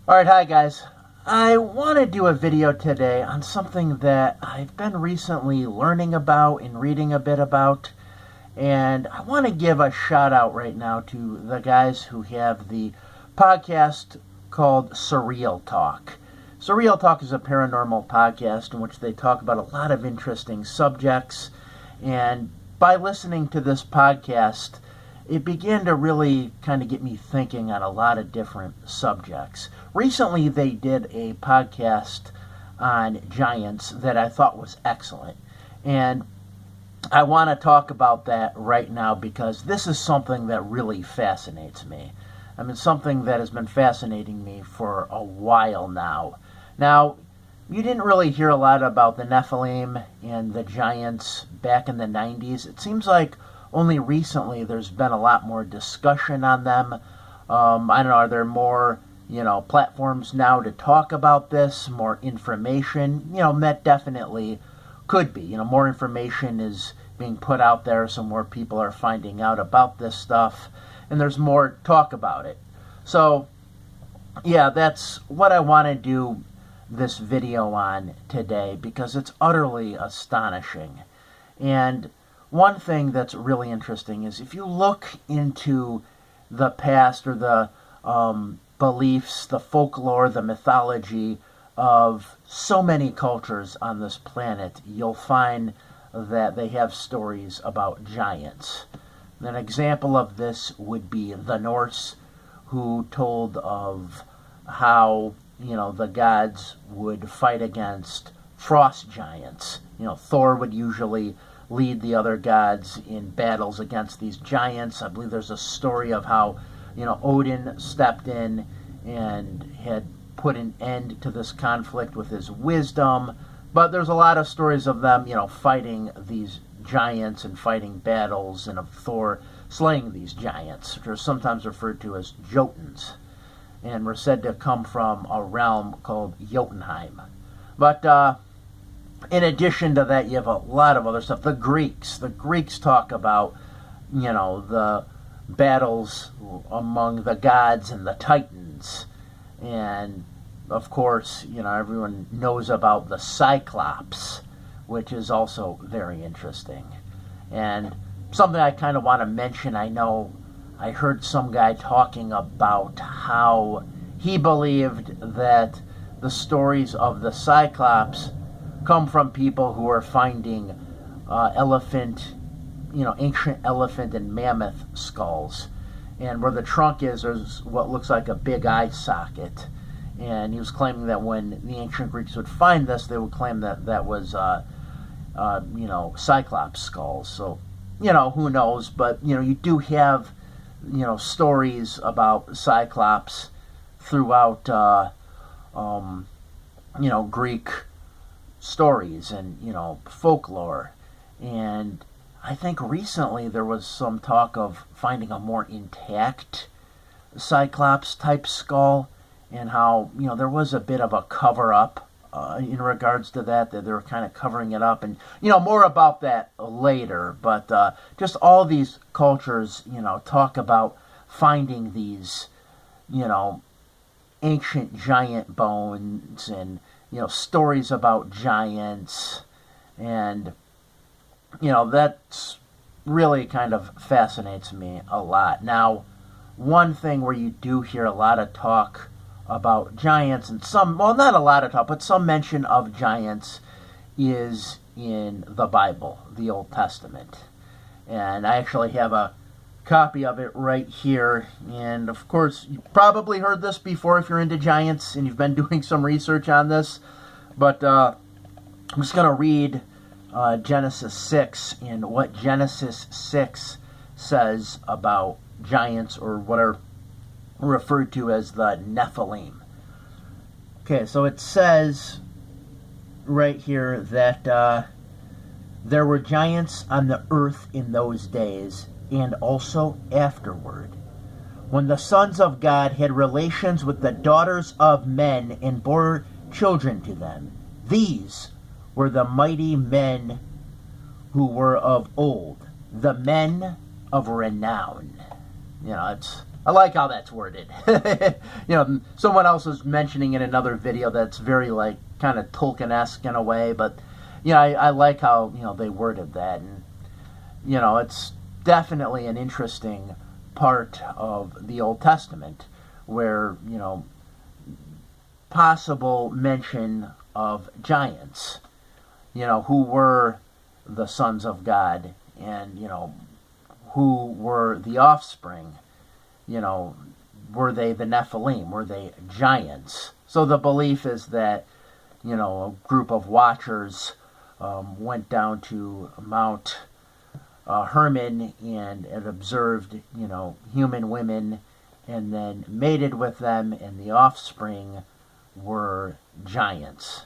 Alright, hi guys. I want to do a video today on something that I've been recently learning about and reading a bit about. And I want to give a shout out right now to the guys who have the podcast called Surreal Talk. Surreal Talk is a paranormal podcast in which they talk about a lot of interesting subjects. And by listening to this podcast, it began to really kind of get me thinking on a lot of different subjects. Recently, they did a podcast on giants that I thought was excellent. And I want to talk about that right now because this is something that really fascinates me. I mean, something that has been fascinating me for a while now. Now, you didn't really hear a lot about the Nephilim and the giants back in the 90s. It seems like only recently there's been a lot more discussion on them. I don't know, are there more, platforms now to talk about this, more information? That definitely could be. More information is being put out there, so more people are finding out about this stuff, and there's more talk about it. So, yeah, that's what I want to do this video on today because it's utterly astonishing. And one thing that's really interesting is if you look into the past or the beliefs, the folklore, the mythology of so many cultures on this planet, you'll find that they have stories about giants. An example of this would be the Norse, who told of how, the gods would fight against frost giants. Thor would usually lead the other gods in battles against these giants. I believe there's a story of how, Odin stepped in and had put an end to this conflict with his wisdom. But there's a lot of stories of them, fighting these giants and fighting battles, and of Thor slaying these giants, which are sometimes referred to as Jotuns, and were said to come from a realm called Jotunheim. But in addition to that, you have a lot of other stuff. The Greeks talk about, the battles among the gods and the Titans. And, of course, everyone knows about the Cyclops, which is also very interesting. And something I kind of want to mention, I know I heard some guy talking about how he believed that the stories of the Cyclops come from people who are finding ancient elephant and mammoth skulls. And where the trunk is, there's what looks like a big eye socket. And he was claiming that when the ancient Greeks would find this, they would claim that that was, Cyclops skulls. So, who knows? But, you do have, stories about Cyclops throughout, Greek stories and, folklore. And I think recently there was some talk of finding a more intact Cyclops type skull, and how, there was a bit of a cover up in regards to that they were kind of covering it up, and more about that later. But just all these cultures talk about finding these ancient giant bones, and stories about giants, and that's really kind of fascinates me a lot. Now, one thing where you do hear a lot of talk about giants, and not a lot of talk, but some mention of giants, is in the Bible, the Old Testament. And I actually have a copy of it right here. And of course, you probably heard this before if you're into giants and you've been doing some research on this. But I'm just going to read Genesis 6, and what Genesis 6 says about giants, or what are referred to as the Nephilim. Okay, so it says right here that there were giants on the earth in those days, and also afterward, when the sons of God had relations with the daughters of men and bore children to them. These were the mighty men who were of old, the men of renown. It's I like how that's worded. Someone else was mentioning in another video that's very like kind of Tolkien-esque in a way, but I like how they worded that, and it's definitely an interesting part of the Old Testament where possible mention of giants, who were the sons of God, and who were the offspring. Were they the Nephilim? Were they giants? So the belief is that a group of watchers went down to Mount Hermon and observed human women, and then mated with them, and the offspring were giants.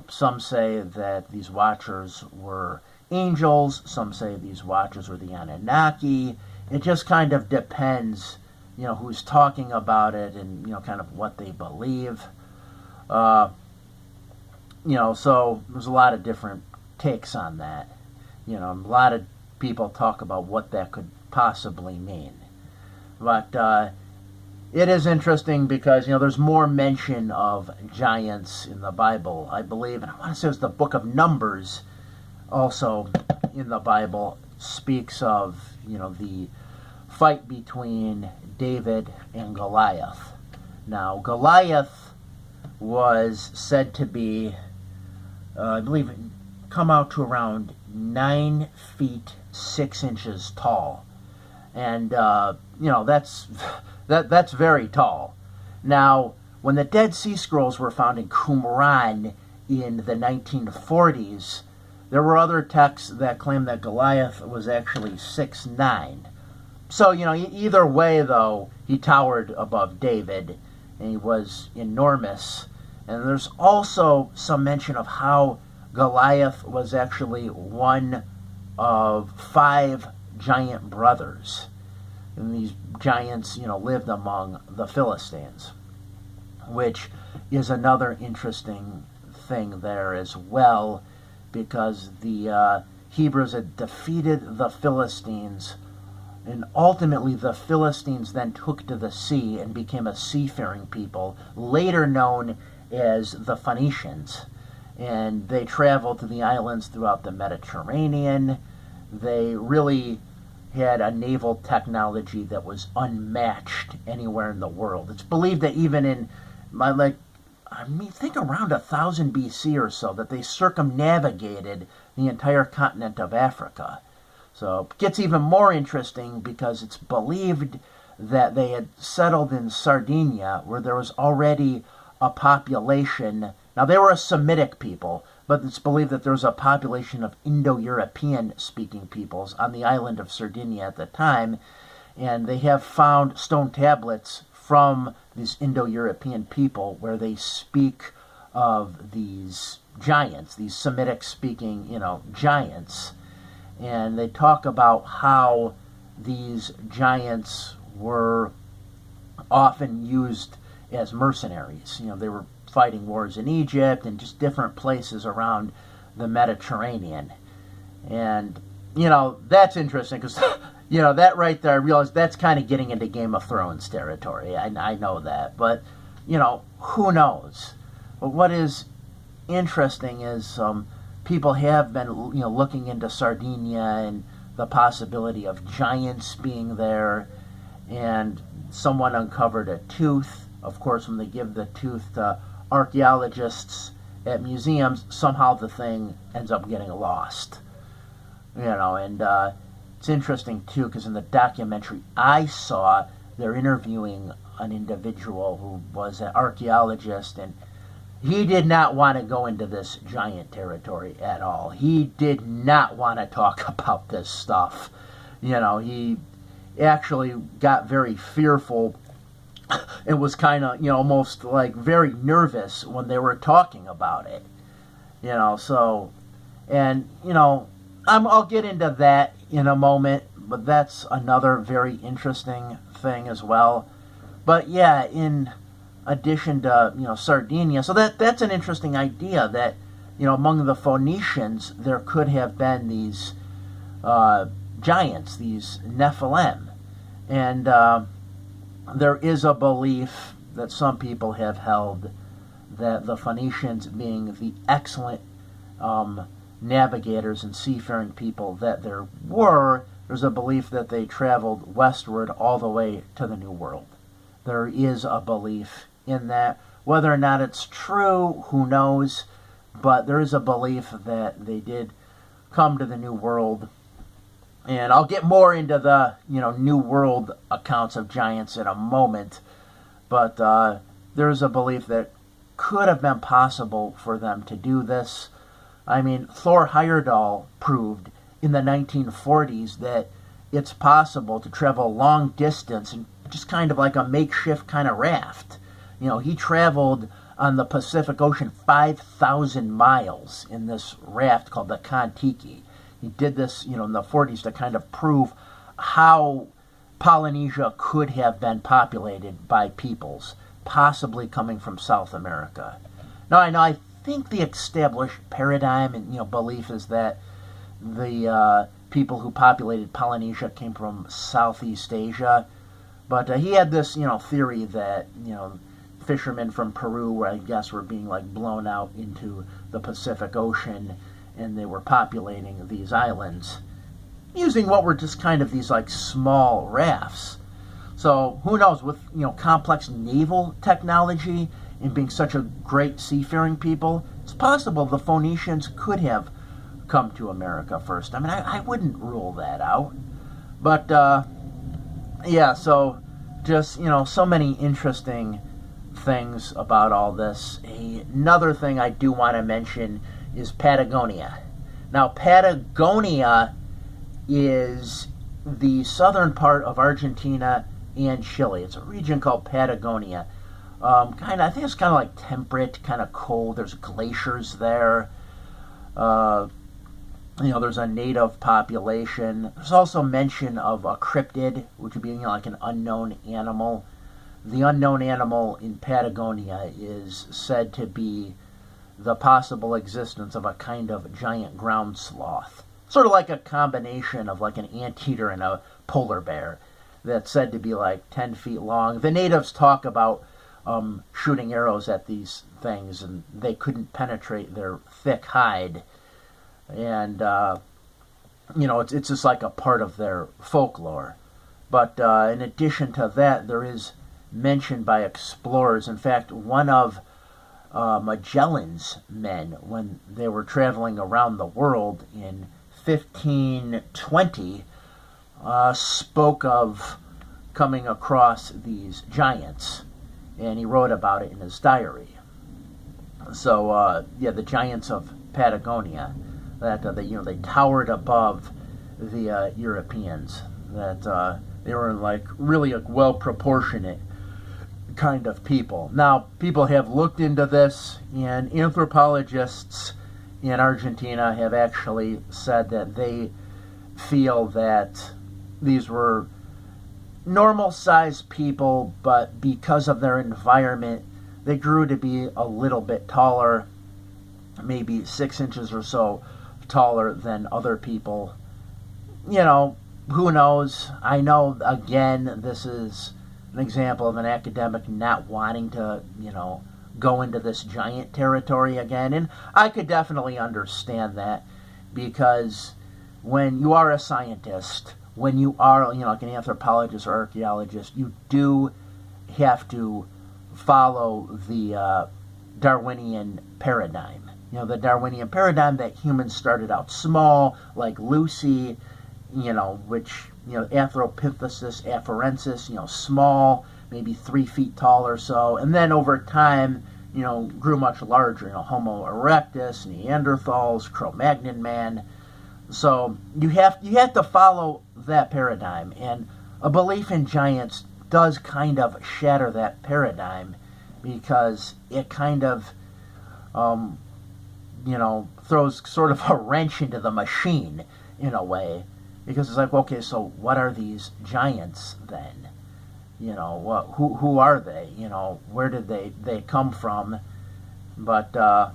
Some say that these watchers were angels. Some say these watchers were the Anunnaki. It just kind of depends, who's talking about it and, kind of what they believe. So there's a lot of different takes on that. A lot of people talk about what that could possibly mean. But it is interesting because, there's more mention of giants in the Bible, I believe. And I want to say it was the book of Numbers also in the Bible speaks of, the fight between David and Goliath. Now, Goliath was said to be, I believe, come out to around 9 feet 6 inches tall. And, that's very tall. Now, when the Dead Sea Scrolls were found in Qumran in the 1940s, there were other texts that claimed that Goliath was actually 6'9". So, either way, though, he towered above David, and he was enormous. And there's also some mention of how Goliath was actually one of 5 giant brothers. And these giants, lived among the Philistines, which is another interesting thing there as well, because the Hebrews had defeated the Philistines, and ultimately the Philistines then took to the sea and became a seafaring people, later known as the Phoenicians. And they traveled to the islands throughout the Mediterranean. They really had a naval technology that was unmatched anywhere in the world. It's believed that even in, think around 1000 BC or so, that they circumnavigated the entire continent of Africa. So it gets even more interesting because it's believed that they had settled in Sardinia, where there was already a population. Now, they were a Semitic people, but it's believed that there was a population of Indo-European speaking peoples on the island of Sardinia at the time, and they have found stone tablets from these Indo-European people where they speak of these giants, these Semitic speaking, giants. And they talk about how these giants were often used as mercenaries. They were fighting wars in Egypt and just different places around the Mediterranean. And, that's interesting because, that right there, I realized that's kind of getting into Game of Thrones territory. I know that. But, who knows? But what is interesting is people have been, looking into Sardinia and the possibility of giants being there. And someone uncovered a tooth. Of course, when they give the tooth to archaeologists at museums, somehow the thing ends up getting lost. And it's interesting, too, because in the documentary I saw, they're interviewing an individual who was an archaeologist, and he did not want to go into this giant territory at all. He did not want to talk about this stuff. He actually got very fearful. It was kind of, almost like very nervous when they were talking about it. So, and, I'll get into that in a moment, but that's another very interesting thing as well. But yeah, in addition to, Sardinia, so that's an interesting idea that, among the Phoenicians, there could have been these giants, these Nephilim. And, there is a belief that some people have held that the Phoenicians, being the excellent navigators and seafaring people that there were, there's a belief that they traveled westward all the way to the New World. There is a belief in that. Whether or not it's true, who knows? But there is a belief that they did come to the New World. And I'll get more into the, New World accounts of giants in a moment. But there's a belief that could have been possible for them to do this. I mean, Thor Heyerdahl proved in the 1940s that it's possible to travel long distance and just kind of like a makeshift kind of raft. He traveled on the Pacific Ocean 5,000 miles in this raft called the Kon-Tiki. He did this, in the 40s to kind of prove how Polynesia could have been populated by peoples, possibly coming from South America. Now, I think the established paradigm and, belief is that the people who populated Polynesia came from Southeast Asia. But he had this, theory that, fishermen from Peru, I guess, were being like blown out into the Pacific Ocean, and they were populating these islands using what were just kind of these like small rafts. So who knows, with complex naval technology and being such a great seafaring people, it's possible the Phoenicians could have come to America first. I mean, I wouldn't rule that out. But yeah, so just so many interesting things about all this. Another thing I do want to mention is Patagonia. Now, Patagonia is the southern part of Argentina and Chile. It's a region called Patagonia. I think it's kind of like temperate, kind of cold. There's glaciers there. There's a native population. There's also mention of a cryptid, which would be like an unknown animal. The unknown animal in Patagonia is said to be the possible existence of a kind of giant ground sloth. Sort of like a combination of like an anteater and a polar bear that's said to be like 10 feet long. The natives talk about shooting arrows at these things, and they couldn't penetrate their thick hide. And, it's just like a part of their folklore. But in addition to that, there is mention by explorers. In fact, one of Magellan's men, when they were traveling around the world in 1520, spoke of coming across these giants, and he wrote about it in his diary. So, the giants of Patagonia, that they towered above the Europeans, that they were like really a well-proportionate kind of people. Now, people have looked into this, and anthropologists in Argentina have actually said that they feel that these were normal-sized people, but because of their environment, they grew to be a little bit taller, maybe 6 inches or so taller than other people. Who knows? I know, again, this is an example of an academic not wanting to, go into this giant territory again. And I could definitely understand that, because when you are a scientist, when you are, like an anthropologist or archaeologist, you do have to follow the Darwinian paradigm. The Darwinian paradigm that humans started out small, like Lucy, which, Anthropithecus afarensis, small, maybe 3 feet tall or so, and then over time, grew much larger, Homo erectus, Neanderthals, Cro-Magnon man. So you have to follow that paradigm, and a belief in giants does kind of shatter that paradigm, because it kind of, throws sort of a wrench into the machine in a way. Because it's like, okay, so what are these giants then? Who are they? Where did they come from? But, more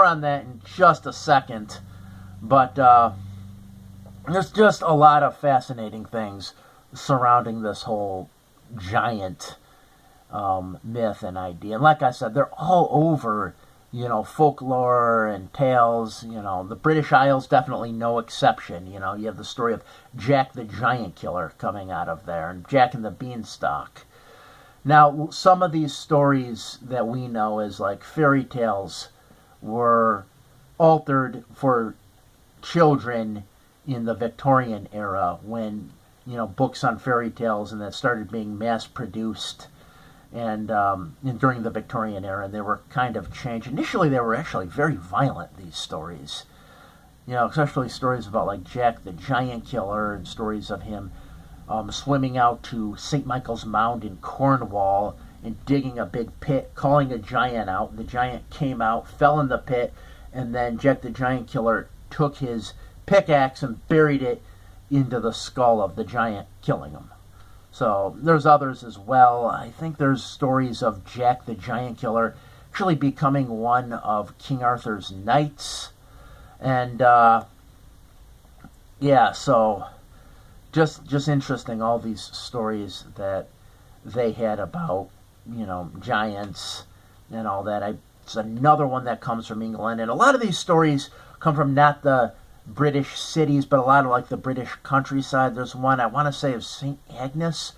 on that in just a second. But there's just a lot of fascinating things surrounding this whole giant myth and idea. And like I said, they're all over, folklore and tales. The British Isles definitely no exception. You have the story of Jack the Giant Killer coming out of there, and Jack and the Beanstalk. Now, some of these stories that we know as like fairy tales were altered for children in the Victorian era when, books on fairy tales and that started being mass produced and during the Victorian era, and they were kind of changed. Initially, they were actually very violent, these stories. Especially stories about like Jack the Giant Killer and stories of him swimming out to St. Michael's Mound in Cornwall and digging a big pit, calling a giant out. The giant came out, fell in the pit, and then Jack the Giant Killer took his pickaxe and buried it into the skull of the giant, killing him. So there's others as well. I think there's stories of Jack the Giant Killer actually becoming one of King Arthur's knights. And so just interesting, all these stories that they had about, giants and all that. It's another one that comes from England. And a lot of these stories come from not the British cities, but a lot of like the British countryside. There's one I want to say of St. Agnes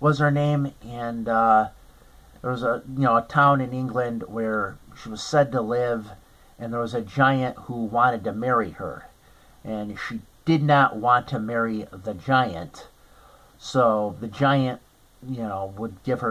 was her name, and there was a town in England where she was said to live, and there was a giant who wanted to marry her, and she did not want to marry the giant, so the giant would give her